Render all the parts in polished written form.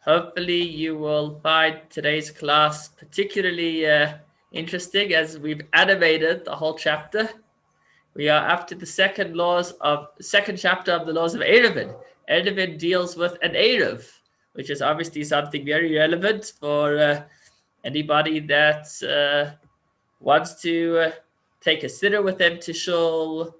Hopefully you will find today's class particularly interesting as we've animated the whole chapter. We are after the second chapter of the laws of Eruvin. Eruvin deals with an Eruv, which is obviously something very relevant for anybody that wants to take a sitter with them to shul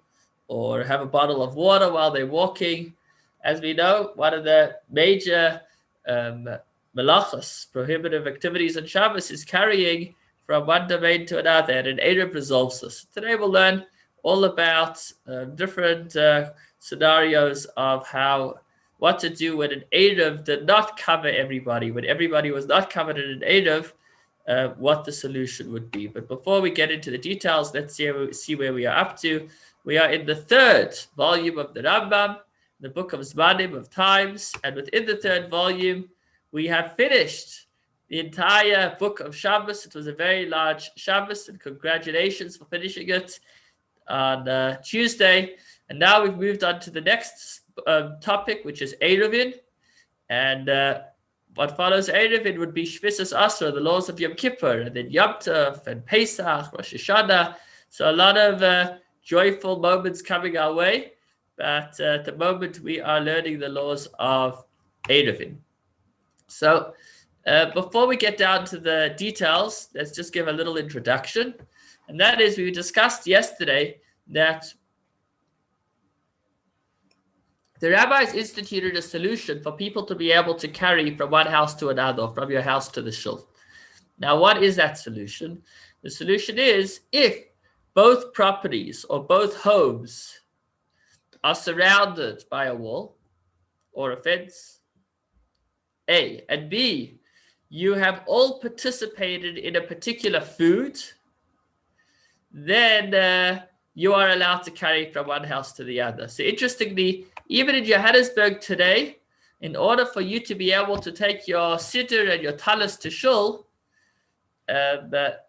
or have a bottle of water while they're walking. As we know, one of the major malachas, prohibitive activities on Shabbos, is carrying from one domain to another, and an Eruv resolves this. Today we'll learn all about different scenarios of what to do when an Eruv did not cover everybody, when everybody was not covered in an Eruv, what the solution would be. But before we get into the details, let's see where we are up to. We are in the third volume of the Rambam, the book of Zmanim, of times, and within the third volume, we have finished the entire book of Shabbos. It was a very large Shabbos, and congratulations for finishing it on Tuesday. And now we've moved on to the next topic, which is Eruvin. And what follows Eruvin would be Shvisas Asra, the laws of Yom Kippur, and then Yom Tov, and Pesach, Rosh Hashanah. So a lot of joyful moments coming our way. But at the moment, we are learning the laws of Eruvin. So before we get down to the details, let's just give a little introduction. And that is, we discussed yesterday that the rabbis instituted a solution for people to be able to carry from one house to another, from your house to the shul. Now, what is that solution? The solution is if both properties or both homes are surrounded by a wall or a fence, A, and B, you have all participated in a particular food, then you are allowed to carry from one house to the other. So interestingly, even in Johannesburg today, in order for you to be able to take your siddur and your talis to shul, there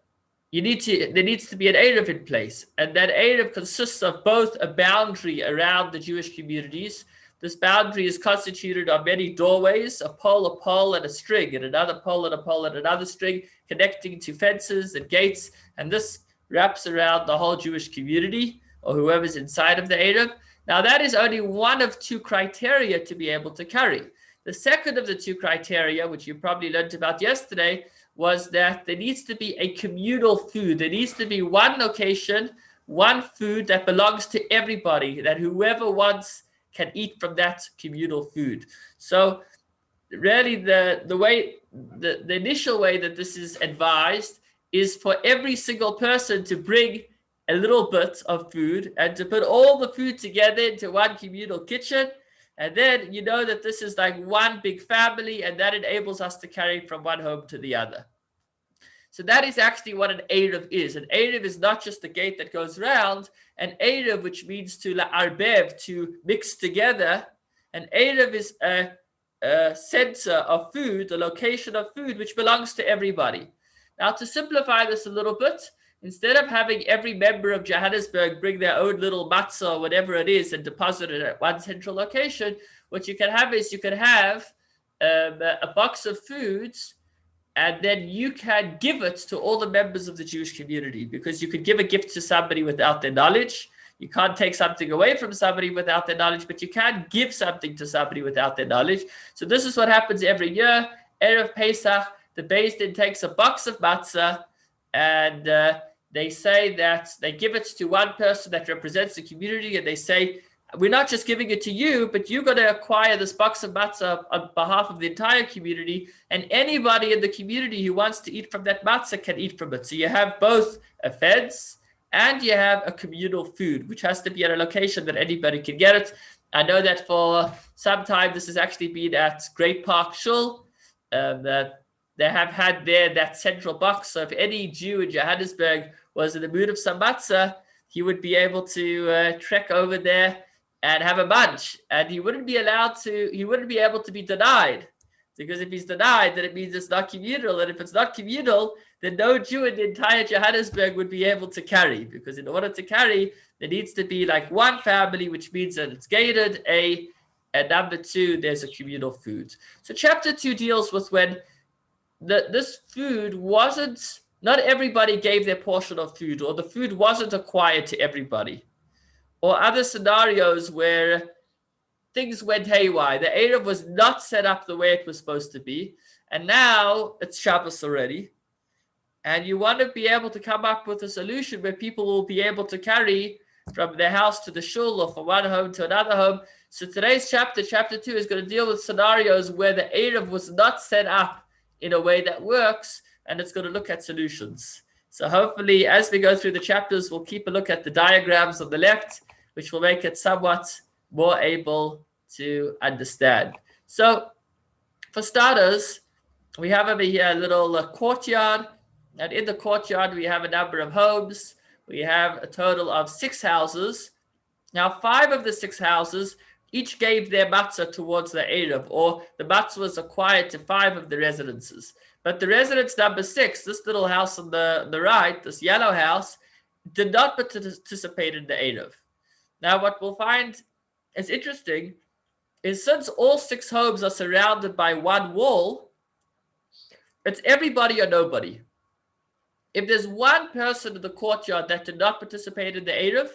needs to be an Eruv in place. And that Eruv consists of both a boundary around the Jewish communities. This boundary is constituted of many doorways, a pole, and a string, and another pole, and another string, connecting to fences and gates. And this wraps around the whole Jewish community, or whoever's inside of the Eruv. Now, that is only one of two criteria to be able to carry. The second of the two criteria, which you probably learned about yesterday, was that there needs to be a communal food. There needs to be one location, one food that belongs to everybody, that whoever wants can eat from that communal food. So really the initial way that this is advised is for every single person to bring a little bit of food and to put all the food together into one communal kitchen. And then you know that this is like one big family, and that enables us to carry from one home to the other. So that is actually what an Eruv is. An Eruv is not just the gate that goes round. An Eruv, which means to la'arbev, to mix together. An Eruv is a center of food, a location of food, which belongs to everybody. Now, to simplify this a little bit, instead of having every member of Johannesburg bring their own little matzah or whatever it is and deposit it at one central location, what you can have is you can have a box of foods, and then you can give it to all the members of the Jewish community, because you could give a gift to somebody without their knowledge. You can't take something away from somebody without their knowledge, but you can give something to somebody without their knowledge. So this is what happens every year. Erev Pesach, the Beis Din takes a box of matzah, and they say that they give it to one person that represents the community, and they say, we're not just giving it to you, but you're going to acquire this box of matzah on behalf of the entire community, and anybody in the community who wants to eat from that matzah can eat from it. So you have both a fence and you have a communal food, which has to be at a location that anybody can get it. I know that for some time this has actually been at Great Park Shul, that they have had there that central box. So if any Jew in Johannesburg was in the mood of some matzah, he would be able to trek over there and have a bunch, and he wouldn't be able to be denied, because if he's denied, then it means it's not communal, and if it's not communal, then no Jew in the entire Johannesburg would be able to carry, because in order to carry, there needs to be like one family, which means that it's gated, a And number 2, there's a communal food. So chapter 2 deals with when this food wasn't, not everybody gave their portion of food, or the food wasn't acquired to everybody, or other scenarios where things went haywire. The Erev was not set up the way it was supposed to be, and now it's Shabbos already, and you want to be able to come up with a solution where people will be able to carry from their house to the shul, or from one home to another home. So today's chapter 2, is going to deal with scenarios where the Erev was not set up in a way that works, and it's going to look at solutions. So hopefully, as we go through the chapters, we'll keep a look at the diagrams on the left, which will make it somewhat more able to understand. So for starters, we have over here a little courtyard, and in the courtyard we have a number of homes. We have a total of 6 houses. Now 5 of the 6 houses each gave their matzah towards the Erev, or the matzah was acquired to 5 of the residences. But the residence number 6, this little house on the right, this yellow house, did not participate in the Erev. Now what we'll find is interesting is, since all 6 homes are surrounded by one wall, it's everybody or nobody. If there's one person in the courtyard that did not participate in the Erev,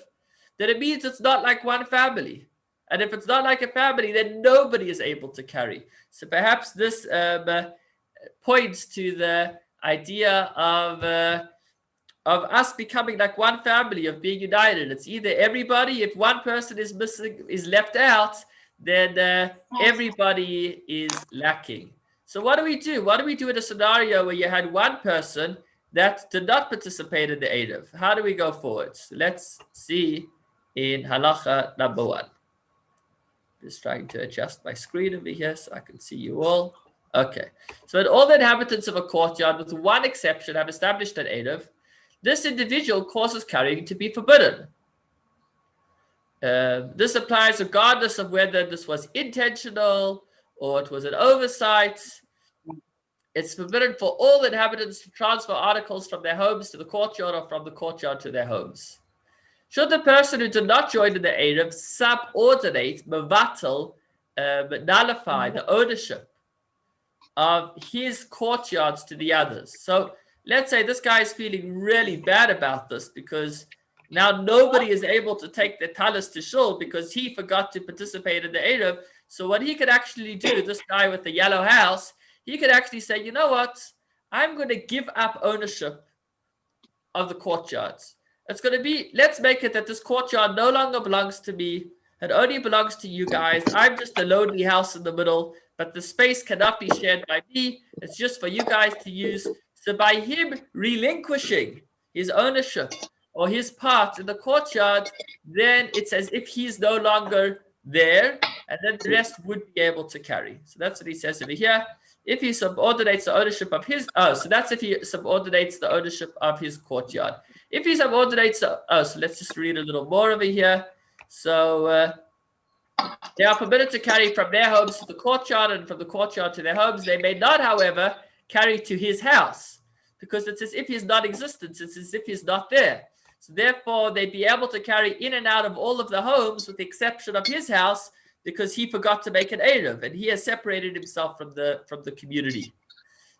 then it means it's not like one family. And if it's not like a family, then nobody is able to carry. So perhaps this points to the idea of us becoming like one family, of being united. It's either everybody. If one person is missing, is left out, then everybody is lacking. So what do we do? What do we do in a scenario where you had one person that did not participate in the Erev? How do we go forward? So let's see in halacha number 1. Just trying to adjust my screen over here so I can see you all. Okay. So that all the inhabitants of a courtyard, with one exception, have established an Erev, this individual causes carrying to be forbidden. This applies regardless of whether this was intentional or it was an oversight. It's forbidden for all inhabitants to transfer articles from their homes to the courtyard, or from the courtyard to their homes. Should the person who did not join in the Erev subordinate, mevatel, nullify the ownership of his courtyards to the others? So let's say this guy is feeling really bad about this, because now nobody is able to take their talis to shul because he forgot to participate in the Erev. So what he could actually do, this guy with the yellow house, he could actually say, you know what? I'm going to give up ownership of the courtyards. It's going to be, let's make it that this courtyard no longer belongs to me. It only belongs to you guys. I'm just a lonely house in the middle, but the space cannot be shared by me. It's just for you guys to use. So by him relinquishing his ownership or his part in the courtyard, then it's as if he's no longer there, and then the rest would be able to carry. So that's what he says over here. If he subordinates the ownership of his, so that's if he subordinates the ownership of his courtyard. If he subordinates, so let's just read a little more over here. So they are permitted to carry from their homes to the courtyard, and from the courtyard to their homes. They may not, however, carry to his house, because it's as if he's non-existent. It's as if he's not there. So therefore, they'd be able to carry in and out of all of the homes, with the exception of his house, because he forgot to make an Erev, and he has separated himself from the community.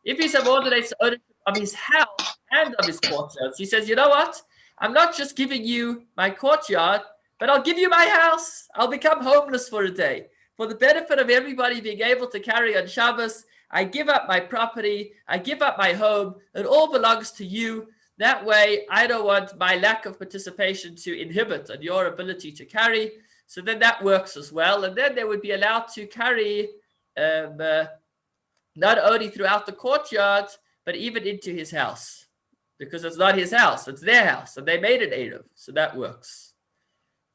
If he subordinates the ownership of his house and of his courtyards, he says, you know what? I'm not just giving you my courtyard, but I'll give you my house. I'll become homeless for a day. For the benefit of everybody being able to carry on Shabbos, I give up my property. I give up my home. It all belongs to you. That way, I don't want my lack of participation to inhibit on your ability to carry. So then that works as well. And then they would be allowed to carry not only throughout the courtyard, but even into his house. Because it's not his house, it's their house. And they made an Erev. So that works.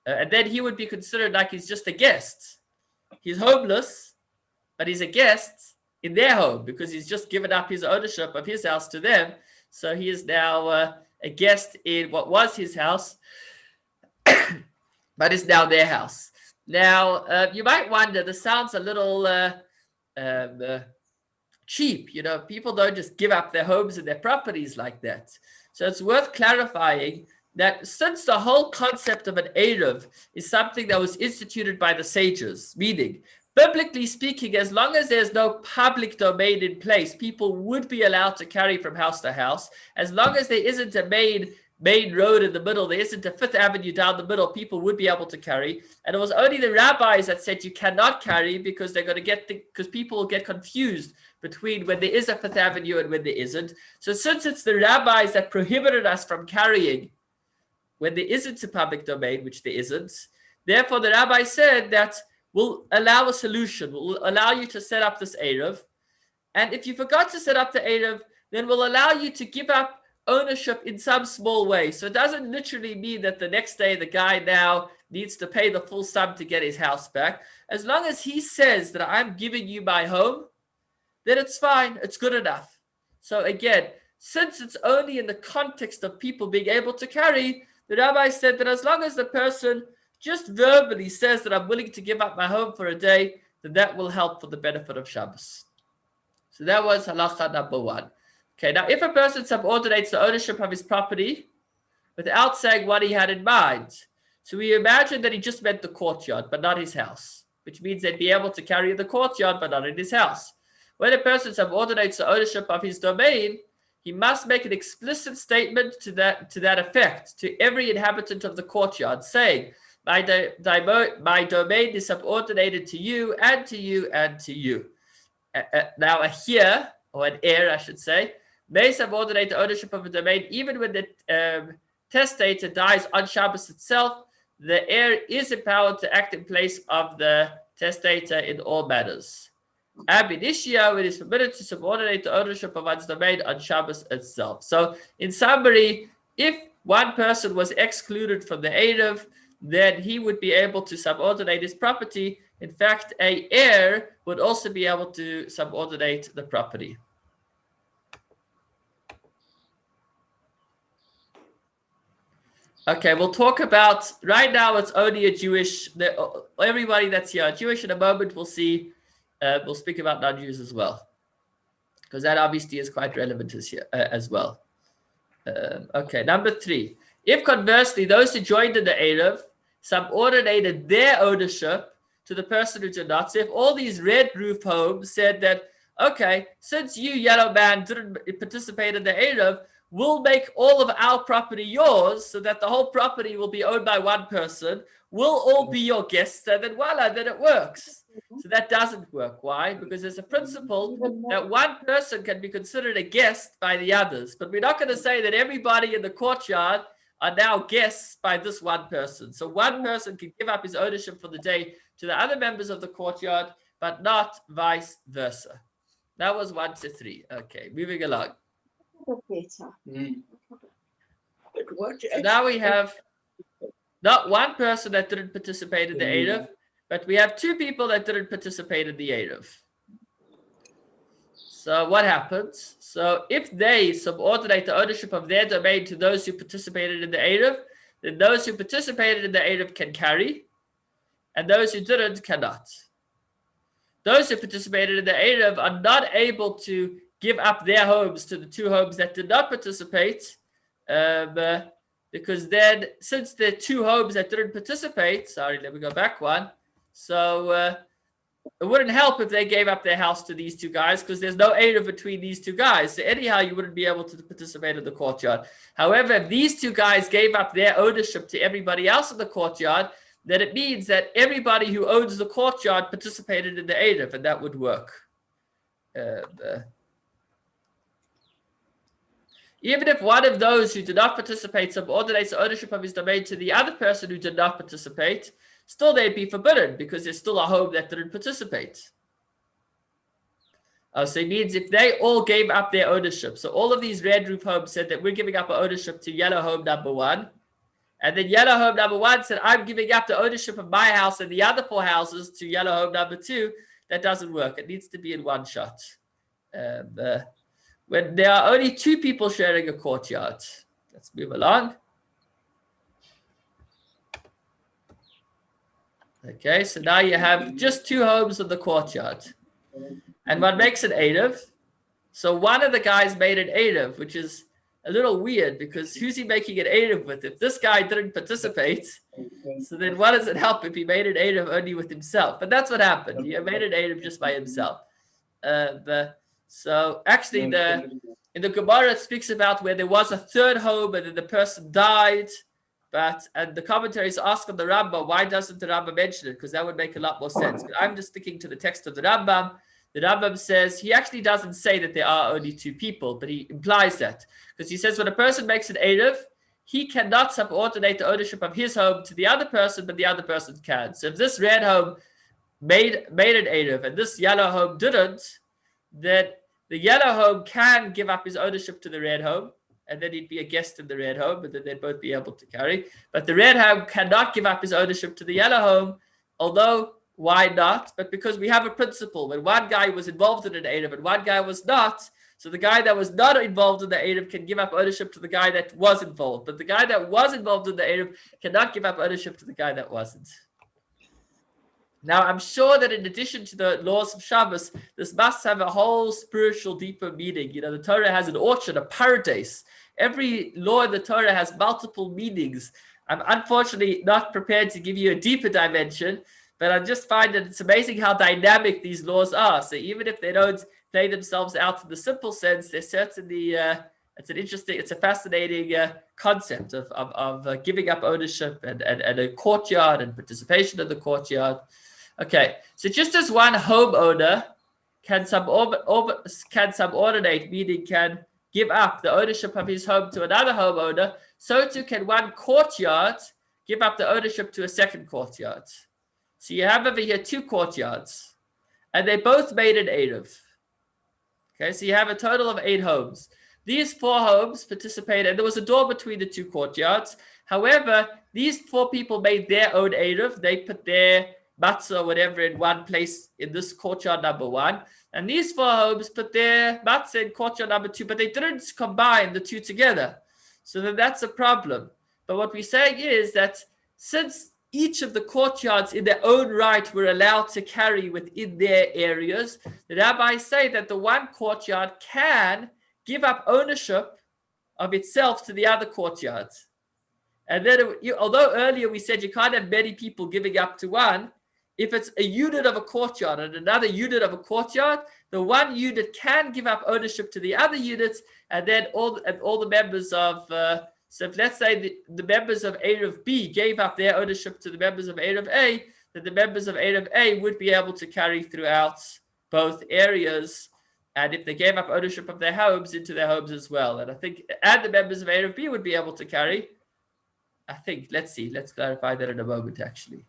And then he would be considered like he's just a guest. He's homeless, but he's a guest in their home because he's just given up his ownership of his house to them. So he is now a guest in what was his house, but is now their house. Now, you might wonder, this sounds a little cheap. You know, people don't just give up their homes and their properties like that. So it's worth clarifying that since the whole concept of an Eruv is something that was instituted by the sages, meaning, biblically speaking, as long as there's no public domain in place, people would be allowed to carry from house to house. As long as there isn't a main road in the middle, there isn't a Fifth Avenue down the middle, people would be able to carry. And it was only the rabbis that said you cannot carry because they're going to because people will get confused between when there is a Fifth Avenue and when there isn't. So since it's the rabbis that prohibited us from carrying when there isn't a public domain, which there isn't, therefore the rabbi said that we'll allow a solution. We'll allow you to set up this Eruv. And if you forgot to set up the Eruv, then we'll allow you to give up ownership in some small way. So it doesn't literally mean that the next day the guy now needs to pay the full sum to get his house back. As long as he says that I'm giving you my home, then it's fine. It's good enough. So again, since it's only in the context of people being able to carry, the rabbi said that as long as the person just verbally says that I'm willing to give up my home for a day, then that will help for the benefit of Shabbos. So that was halacha number 1. Okay, now if a person subordinates the ownership of his property without saying what he had in mind, so we imagine that he just meant the courtyard, but not his house, which means they'd be able to carry in the courtyard, but not in his house. When a person subordinates the ownership of his domain, he must make an explicit statement to that effect to every inhabitant of the courtyard, saying, my domain is subordinated to you and to you and to you. Now a heir, or an heir I should say, may subordinate the ownership of a domain even when the testator dies on Shabbos itself. The heir is empowered to act in place of the testator in all matters. Ab initio, it is permitted to subordinate the ownership of one's domain on Shabbos itself. So, in summary, if one person was excluded from the Eruv, then he would be able to subordinate his property. In fact, an heir would also be able to subordinate the property. Okay, we'll talk about, right now it's only a Jewish, everybody that's here, Jewish. In a moment, we'll see. We'll speak about non-Jews as well, because that obviously is quite relevant as well. Okay, number 3. If conversely, those who joined in the Eruv subordinated their ownership to the person who did not. So if all these red roof homes said that, okay, since you, yellow man, didn't participate in the Eruv, we'll make all of our property yours so that the whole property will be owned by one person. We'll all be your guests, and then voila, then it works. So that doesn't work. Why? Because there's a principle that one person can be considered a guest by the others. But we're not going to say that everybody in the courtyard are now guests by this one person. So one person can give up his ownership for the day to the other members of the courtyard, but not vice versa. That was 1 to 3. Okay, moving along. So now we have not one person that didn't participate in the Eruv, but we have 2 people that didn't participate in the Eruv. So what happens? So if they subordinate the ownership of their domain to those who participated in the Eruv, then those who participated in the Eruv can carry, and those who didn't cannot. Those who participated in the Eruv are not able to give up their homes to the 2 homes that did not participate, because then, since there are 2 homes that didn't participate, sorry, let me go back one. So it wouldn't help if they gave up their house to these 2 guys, because there's no Eruv between these 2 guys. So anyhow, you wouldn't be able to participate in the courtyard. However, if these 2 guys gave up their ownership to everybody else in the courtyard, then it means that everybody who owns the courtyard participated in the Eruv, and that would work. Even if one of those who did not participate subordinates the ownership of his domain to the other person who did not participate, still they'd be forbidden because there's still a home that didn't participate. So it means if they all gave up their ownership, so all of these red roof homes said that we're giving up our ownership to yellow home number 1, and then yellow home number 1 said, I'm giving up the ownership of my house and the other 4 houses to yellow home number 2, that doesn't work. It needs to be in one shot. When there are only 2 people sharing a courtyard. Let's move along. Okay, so now you have just 2 homes in the courtyard. And one makes an Eruv. So one of the guys made an Eruv, which is a little weird, because who's he making an Eruv with? If this guy didn't participate, so then what does it help if he made an Eruv only with himself? But that's what happened. He made an Eruv just by himself. So actually, in the Gemara it speaks about where there was a third home and then the person died. And the commentaries ask on the Rambam, why doesn't the Rambam mention it? Because that would make a lot more sense. But I'm just sticking to the text of the Rambam. The Rambam says, he actually doesn't say that there are only two people, but he implies that. Because he says when a person makes an Eruv, he cannot subordinate the ownership of his home to the other person, but the other person can. So if this red home made an Eruv and this yellow home didn't, then the yellow home can give up his ownership to the red home, and then he'd be a guest in the red home, and then they'd both be able to carry. But the red home cannot give up his ownership to the yellow home, although why not? But because we have a principle, when one guy was involved in an Eruv and one guy was not, so the guy that was not involved in the Eruv can give up ownership to the guy that was involved, but the guy that was involved in the Eruv cannot give up ownership to the guy that wasn't. Now, I'm sure that in addition to the laws of Shabbos, this must have a whole spiritual, deeper meaning. You know, the Torah has an orchard, a paradise. Every law in the Torah has multiple meanings. I'm unfortunately not prepared to give you a deeper dimension, but I just find that it's amazing how dynamic these laws are. So even if they don't play themselves out in the simple sense, they're certainly, it's a fascinating concept of giving up ownership and a courtyard and participation in the courtyard. Okay, so just as one homeowner can subordinate, meaning can give up the ownership of his home to another homeowner, so too can one courtyard give up the ownership to a second courtyard. So you have over here two courtyards, and they both made an Eruv. Okay, so you have a total of 8 homes. These 4 homes participated, and there was a door between the two courtyards. However, these 4 people made their own Eruv. They put their matzah or whatever in one place in this courtyard number 1. And these 4 homes put their matzah in courtyard number 2, but they didn't combine the two together. So then that's a problem. But what we're saying is that since each of the courtyards in their own right were allowed to carry within their areas, the rabbis say that the one courtyard can give up ownership of itself to the other courtyard. And then, although earlier we said you can't have many people giving up to one, if it's a unit of a courtyard and another unit of a courtyard, the one unit can give up ownership to the other units, and then all the members of, so if let's say the members of Eruv B gave up their ownership to the members of Eruv A, then the members of Eruv A would be able to carry throughout both areas, and if they gave up ownership of their homes, into their homes as well. And I think, and the members of Eruv B would be able to carry, I think, let's clarify that in a moment, actually.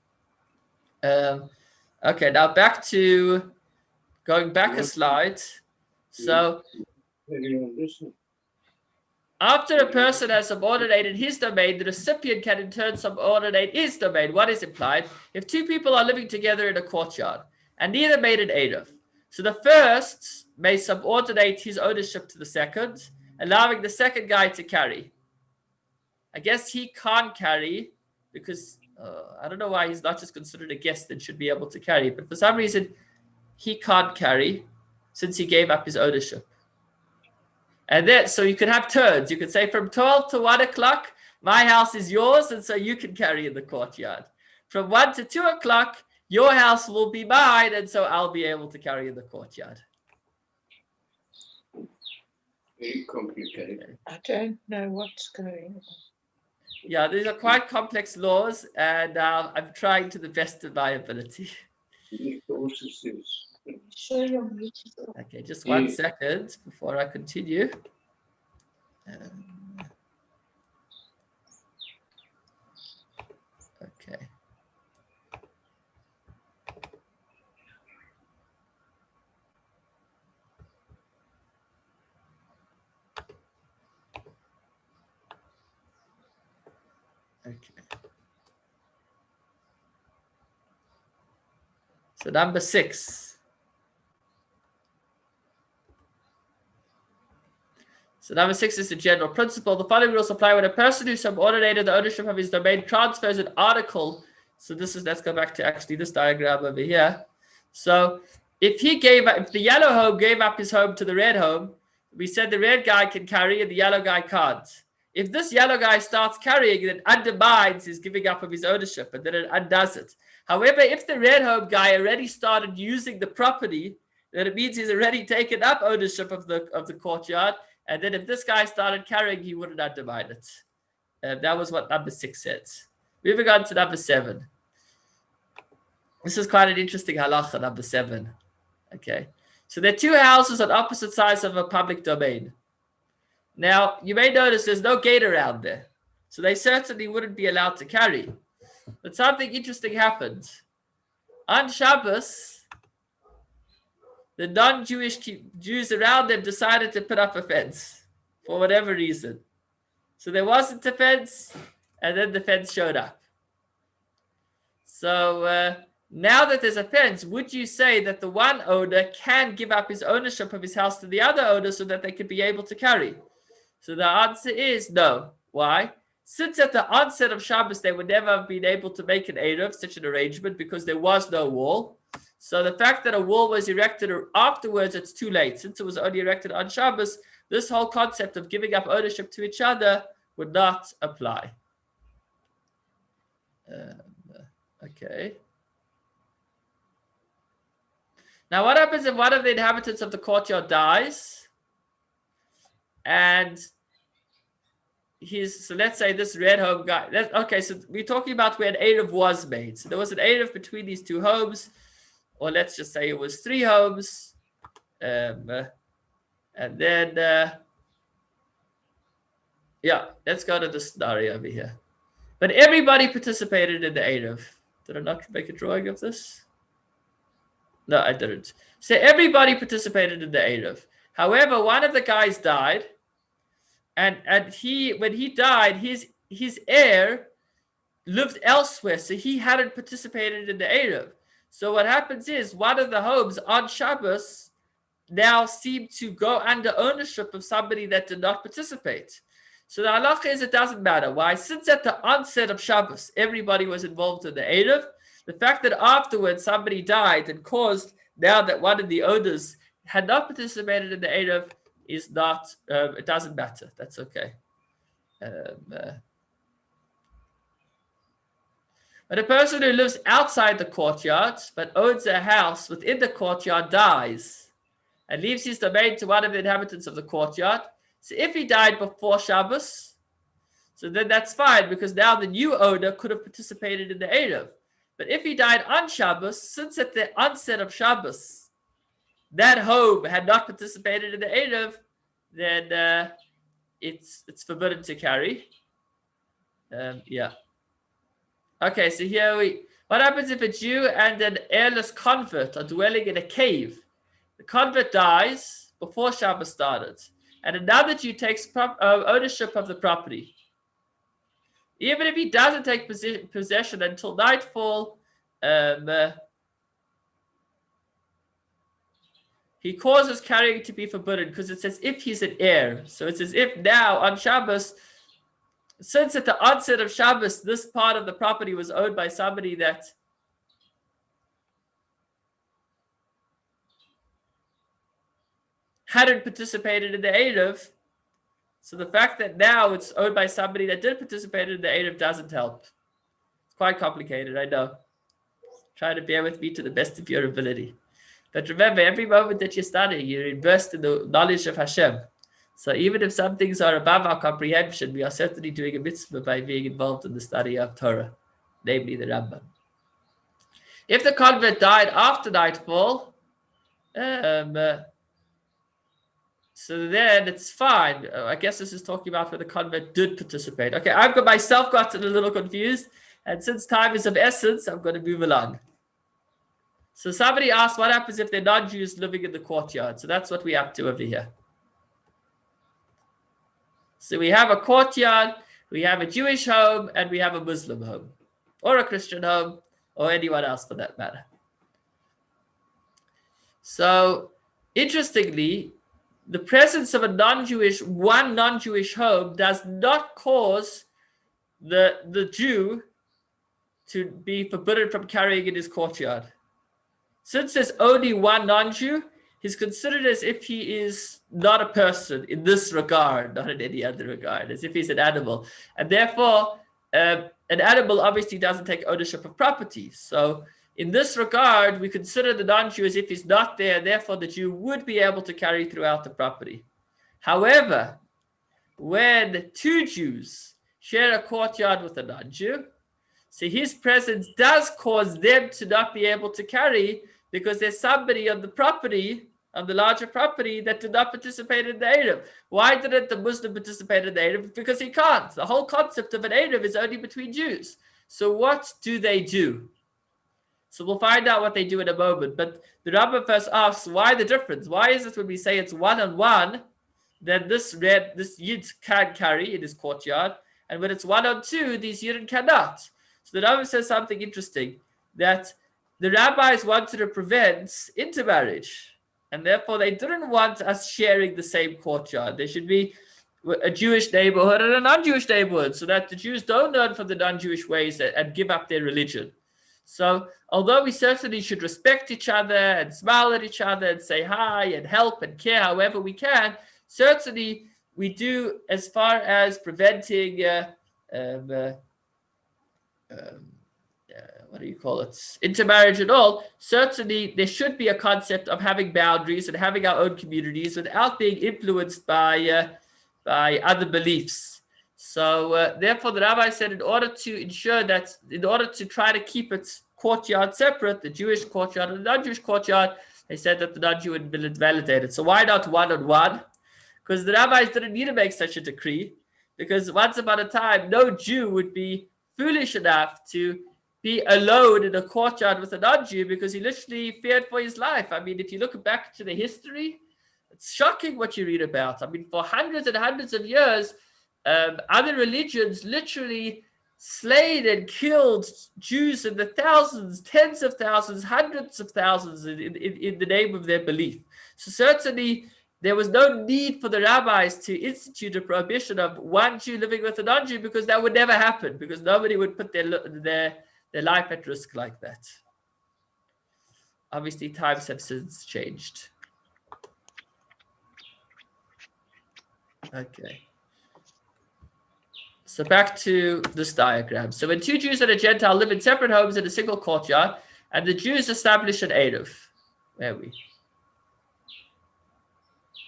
Okay, now going back a slide. So after a person has subordinated his domain, the recipient can in turn subordinate his domain. What is implied? If 2 people are living together in a courtyard and neither made an Eruv, so the first may subordinate his ownership to the second, allowing the second guy to carry. I guess he can't carry because I don't know why he's not just considered a guest and should be able to carry, but for some reason he can't carry since he gave up his ownership. And then, so you could have turns. You could say from 12 to 1 o'clock, my house is yours, and so you can carry in the courtyard. From 1 to 2 o'clock, your house will be mine, and so I'll be able to carry in the courtyard. Very complicated. I don't know what's going on. Yeah, these are quite complex laws, and I'm trying to the best of my ability. Okay, just 1 second before I continue. Okay. Okay. So number 6. So number 6 is the general principle. The following rules apply when a person who subordinated the ownership of his domain transfers an article. So let's go back to actually this diagram over here. So if the yellow home gave up his home to the red home, we said the red guy can carry and the yellow guy can't. If this yellow guy starts carrying, it undermines his giving up of his ownership, and then it undoes it. However, if the red home guy already started using the property, then it means he's already taken up ownership of the courtyard. And then if this guy started carrying, he wouldn't undermine it. That was what number 6 says. Moving on to number 7. This is quite an interesting halacha, number 7. Okay. So there are 2 houses on opposite sides of a public domain. Now, you may notice there's no gate around there. So they certainly wouldn't be allowed to carry. But something interesting happened. On Shabbos, the non-Jewish Jews around them decided to put up a fence for whatever reason. So there wasn't a fence, and then the fence showed up. So now that there's a fence, would you say that the one owner can give up his ownership of his house to the other owner so that they could be able to carry? So the answer is no. Why? Since at the onset of Shabbos, they would never have been able to make an Eruv, such an arrangement, because there was no wall. So the fact that a wall was erected afterwards, it's too late. Since it was only erected on Shabbos, this whole concept of giving up ownership to each other would not apply. Okay. Now, what happens if one of the inhabitants of the courtyard dies? And so let's say this red home guy. Okay, so we're talking about where an Eruv was made. So there was an Eruv between these 2 homes, or let's just say it was 3 homes. And then, yeah, let's go to the scenario over here. But everybody participated in the Eruv. Did I not make a drawing of this? No, I didn't. So everybody participated in the Eruv. However, one of the guys died. And when he died, his heir lived elsewhere, so he hadn't participated in the Eruv. So what happens is one of the homes on Shabbos now seemed to go under ownership of somebody that did not participate. So the halacha is it doesn't matter. Why? Since at the onset of Shabbos, everybody was involved in the Eruv, the fact that afterwards somebody died and caused now that one of the owners had not participated in the Eruv is not, it doesn't matter. That's okay. But a person who lives outside the courtyard but owns a house within the courtyard dies and leaves his domain to one of the inhabitants of the courtyard. So if he died before Shabbos, so then that's fine because now the new owner could have participated in the Eruv. But if he died on Shabbos, since at the onset of Shabbos, that home had not participated in the Eruv, then it's forbidden to carry. Yeah. Okay, so here what happens if a Jew and an heirless convert are dwelling in a cave? The convert dies before Shabbos started, and another Jew takes ownership of the property. Even if he doesn't take possession until nightfall, he causes carrying to be forbidden because it's as if he's an heir. So it's as if now on Shabbos, since at the onset of Shabbos, this part of the property was owned by somebody that hadn't participated in the Eruv. So the fact that now it's owned by somebody that did participate in the Eruv doesn't help. It's quite complicated, I know. Try to bear with me to the best of your ability. But remember, every moment that you study, you're immersed in the knowledge of Hashem. So even if some things are above our comprehension, we are certainly doing a mitzvah by being involved in the study of Torah, namely the Rambam. If the convert died after nightfall, so then it's fine. I guess this is talking about where the convert did participate. Okay, I've got myself gotten a little confused. And since time is of essence, I'm going to move along. So somebody asked, what happens if they're non-Jews living in the courtyard? So that's what we're up to over here. So we have a courtyard, we have a Jewish home, and we have a Muslim home, or a Christian home, or anyone else for that matter. So interestingly, the presence of one non-Jewish home does not cause the Jew to be forbidden from carrying in his courtyard. Since there's only one non-Jew, he's considered as if he is not a person in this regard, not in any other regard, as if he's an animal. And therefore, an animal obviously doesn't take ownership of property. So in this regard, we consider the non-Jew as if he's not there, and therefore the Jew would be able to carry throughout the property. However, when two Jews share a courtyard with a non-Jew, so his presence does cause them to not be able to carry, because there's somebody on the property, on the larger property, that did not participate in the Eruv. Why didn't the Muslim participate in the Eruv? Because he can't. The whole concept of an Eruv is only between Jews. So what do they do? So we'll find out what they do in a moment. But the Rambam first asks, why the difference? Why is it when we say it's one-on-one, then this Yid can carry in his courtyard, and when it's one-on-two, these Yidden cannot? So the Rambam says something interesting, that the rabbis wanted to prevent intermarriage, and therefore they didn't want us sharing the same courtyard. There should be a Jewish neighborhood and a non-Jewish neighborhood, so that the Jews don't learn from the non-Jewish ways and give up their religion. So although we certainly should respect each other and smile at each other and say hi and help and care however we can, certainly we do, as far as preventing what do you call it, intermarriage and all, certainly there should be a concept of having boundaries and having our own communities without being influenced by other beliefs. So therefore the rabbi said, in order to ensure that, in order to try to keep its courtyard separate, the Jewish courtyard and the non-Jewish courtyard, they said that the non-Jew would be invalidated. So why not one-on-one? Because the rabbis didn't need to make such a decree, because once upon a time, no Jew would be foolish enough to be alone in a courtyard with a non-Jew, because he literally feared for his life. I mean, if you look back to the history, it's shocking what you read about. I mean, for hundreds and hundreds of years, other religions literally slayed and killed Jews in the thousands, tens of thousands, hundreds of thousands in the name of their belief. So certainly there was no need for the rabbis to institute a prohibition of one Jew living with a non-Jew, because that would never happen, because nobody would put their life at risk like that. Obviously, times have since changed. Okay. So back to this diagram. So when two Jews and a Gentile live in separate homes in a single courtyard, and the Jews establish an Eruv. Where are we?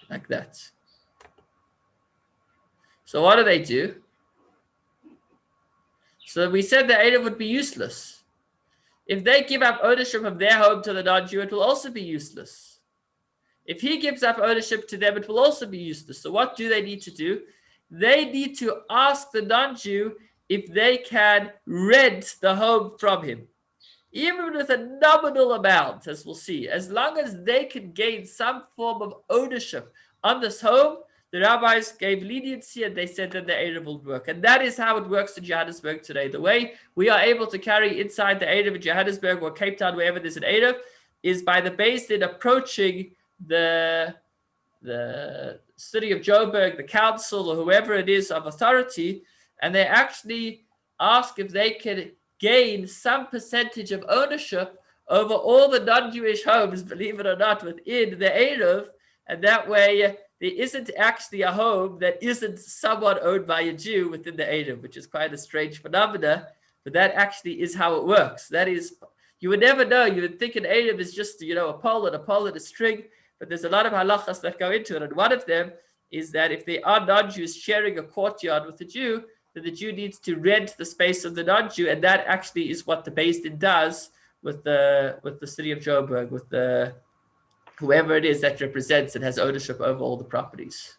Like that. So what do? So we said the Eruv would be useless. If they give up ownership of their home to the non-Jew, it will also be useless. If he gives up ownership to them, it will also be useless. So what do they need to do? They need to ask the non-Jew if they can rent the home from him. Even with a nominal amount, as we'll see, as long as they can gain some form of ownership on this home, the rabbis gave leniency, and they said that the Eruv will work. And that is how it works in Johannesburg today. The way we are able to carry inside the Eruv in Johannesburg or Cape Town, wherever there's an Eruv, is by the Beis Din approaching the city of Joburg, the council, or whoever it is of authority, and they actually ask if they can gain some percentage of ownership over all the non-Jewish homes, believe it or not, within the Eruv, and that way there isn't actually a home that isn't somewhat owned by a Jew within the Eruv, which is quite a strange phenomena, but that actually is how it works. That is, you would never know. You would think an Eruv is just, a pole and a string, but there's a lot of halachas that go into it, and one of them is that if they are non-Jews sharing a courtyard with a Jew, then the Jew needs to rent the space of the non-Jew, and that actually is what the Beis Din does with the city of Joburg, with the whoever it is that represents and has ownership over all the properties.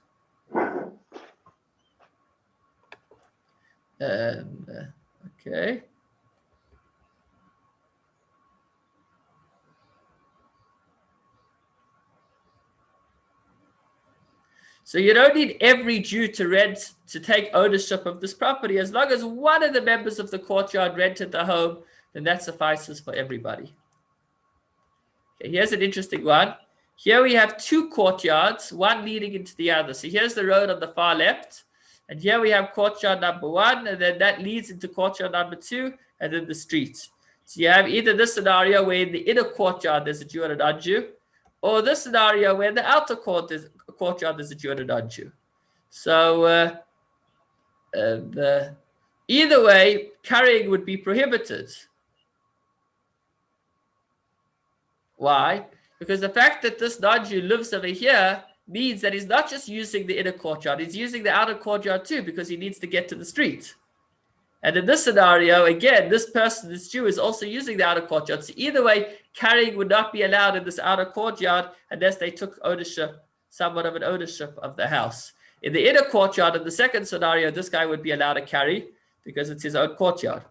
Okay. So you don't need every Jew to take ownership of this property. As long as one of the members of the courtyard rented the home, then that suffices for everybody. Okay, here's an interesting one. Here we have two courtyards, one leading into the other. So here's the road on the far left, and here we have courtyard number 1, and then that leads into courtyard number 2, and then the street. So you have either this scenario where in the inner courtyard there's a Jew and a non-Jew, or this scenario where the outer courtyard is a Jew and a non-Jew. So either way, carrying would be prohibited. Why? Because the fact that this non-Jew lives over here means that he's not just using the inner courtyard, he's using the outer courtyard too, because he needs to get to the street. And in this scenario, again, this person, this Jew, is also using the outer courtyard. So either way, carrying would not be allowed in this outer courtyard unless they took ownership, somewhat of an ownership of the house. In the inner courtyard, in the second scenario, this guy would be allowed to carry because it's his own courtyard.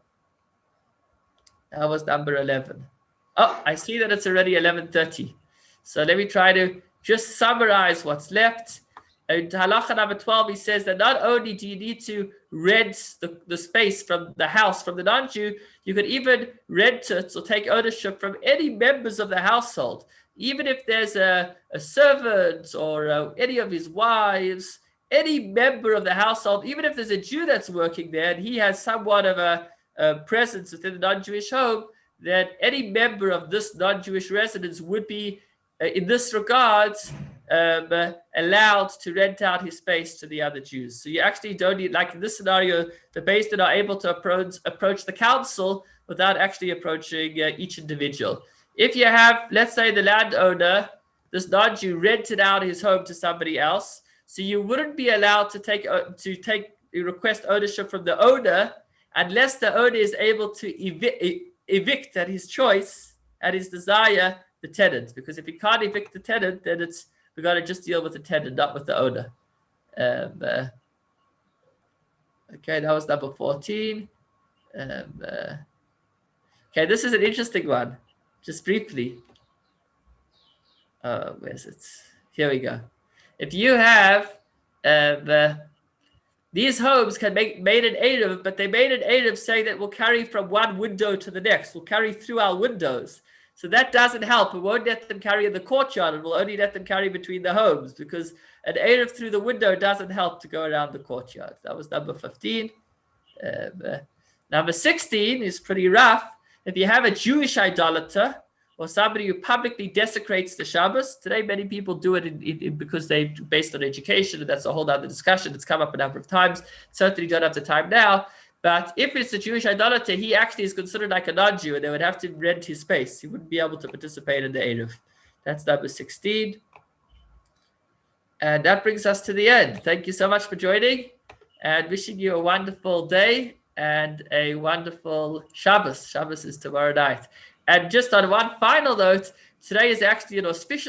That was number 11. Oh, I see that it's already 11:30. So let me try to just summarize what's left. In halacha number 12, he says that not only do you need to rent the space from the house from the non-Jew, you could even rent it or take ownership from any members of the household. Even if there's a servant or any of his wives, any member of the household, even if there's a Jew that's working there and he has somewhat of a presence within the non-Jewish home, that any member of this non-Jewish residence would be, in this regard, allowed to rent out his space to the other Jews. So you actually don't need, like in this scenario, the Beis Din are able to approach the council without actually approaching each individual. If you have, let's say, the landowner, this non-Jew rented out his home to somebody else, so you wouldn't be allowed to request ownership from the owner unless the owner is able to evict at his choice, at his desire, the tenant. Because if he can't evict the tenant, then we got to just deal with the tenant, not with the owner. Okay, that was number 14. Okay, this is an interesting one. Just briefly. Where's it? Here we go. If you have these homes can made an Eruv, but they made an Eruv saying that we'll carry from one window to the next. We'll carry through our windows. So that doesn't help. We won't let them carry in the courtyard, and we'll only let them carry between the homes, because an Eruv through the window doesn't help to go around the courtyard. That was number 15. Number 16 is pretty rough. If you have a Jewish idolater or somebody who publicly desecrates the Shabbos, today many people do it because they based on education, and that's a whole other discussion. It's come up a number of times. Certainly don't have the time now. But if it's a Jewish idolater, he actually is considered like a non-Jew, and they would have to rent his space. He wouldn't be able to participate in the Eruv. That's number 16. And that brings us to the end. Thank you so much for joining, and wishing you a wonderful day and a wonderful Shabbos. Shabbos is tomorrow night. And just on one final note, today is actually an auspicious